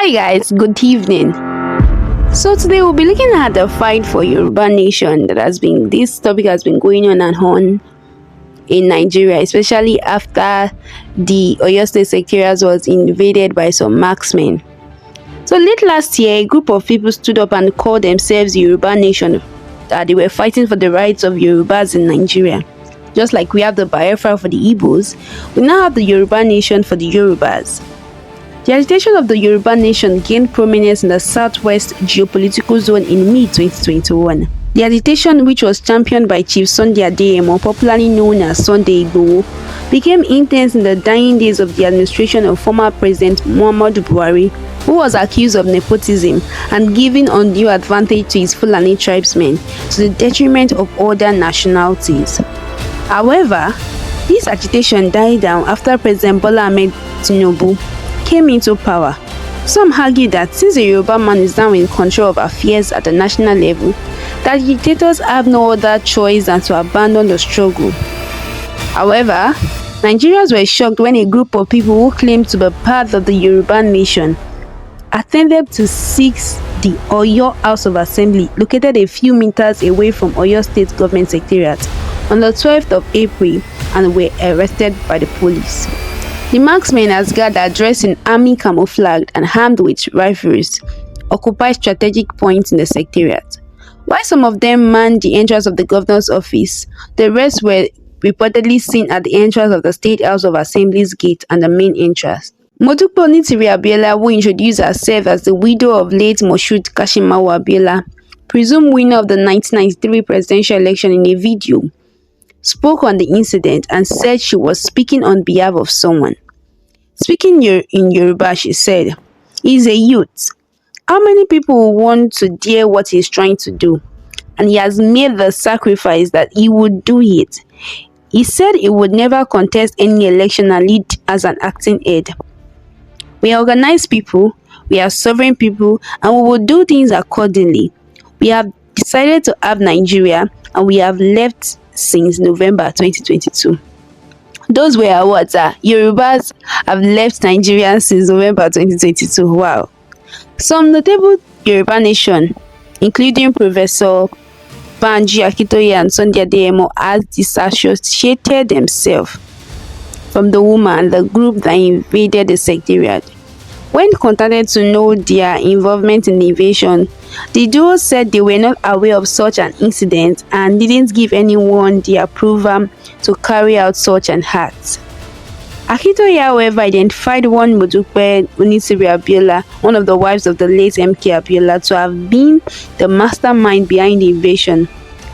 Hi guys, good evening. So today we'll be looking at the fight for Yoruba nation this topic has been going on and on in Nigeria, especially after the Oyo State Secretariat was invaded by some marksmen. So late last year, a group of people stood up and called themselves Yoruba nation, that they were fighting for the rights of Yorubas in Nigeria. Just like we have the Biafra for the Igbos, we now have the Yoruba nation for the Yorubas. The agitation of the Yoruba nation gained prominence in the southwest geopolitical zone in mid-2021. The agitation, which was championed by Chief Sunday Adeyemo, popularly known as Sunday Igboho, became intense in the dying days of the administration of former President Muhammadu Buhari, who was accused of nepotism and giving undue advantage to his Fulani tribesmen to the detriment of other nationalities. However, this agitation died down after President Bola Ahmed Tinubu came into power. Some argue that since the Yoruba man is now in control of affairs at the national level, that agitators have no other choice than to abandon the struggle. However, Nigerians were shocked when a group of people who claimed to be part of the Yoruba nation attempted to seize the Oyo House of Assembly, located a few meters away from Oyo State Government Secretariat, on the 12th of April and were arrested by the police. The marksmen, as gathered dressed in army camouflage and armed with rifles, occupied strategic points in the secretariat. While some of them manned the entrance of the governor's office, the rest were reportedly seen at the entrance of the State House of Assembly's gate and the main entrance. Modupe Onitiri Abiola, who introduced herself as the widow of late Moshood Kashimawo Abiola, presumed winner of the 1993 presidential election, in a video, spoke on the incident and said she was speaking on behalf of someone. Speaking in Yoruba, she said, "He's a youth. How many people will want to dare what he's trying to do? And he has made the sacrifice that he would do it. He said he would never contest any election and lead as an acting head. We are organized people, we are sovereign people, and we will do things accordingly. We have decided to have Nigeria, and we have left since November 2022. Those were our words. Yorubas have left Nigeria since November 2022. Wow. Some notable Yoruba nation, including Professor Banji Akintoye and Sunday Adeyemo, has disassociated themselves from the woman, the group that invaded the secretariat. When contacted to know their involvement in the invasion, the duo said they were not aware of such an incident and didn't give anyone the approval to carry out such an act. Akintoye, however, identified one Modupe Onitiri Abiola, one of the wives of the late MK Abiola, to have been the mastermind behind the invasion,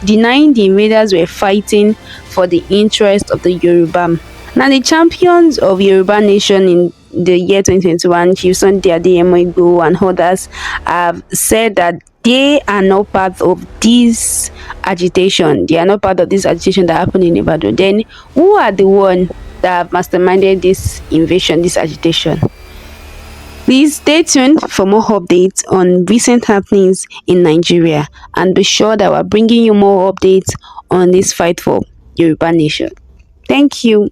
denying the invaders were fighting for the interest of the Yoruba. Now, the champions of Yoruba nation in the year 2021, Chief Sunday Adeyemo and others, have said that they are not part of this agitation. They are not part of this agitation that happened in Ibadan. Then, who are the ones that have masterminded this invasion, this agitation? Please stay tuned for more updates on recent happenings in Nigeria, and be sure that we're bringing you more updates on this fight for Yoruba nation. Thank you.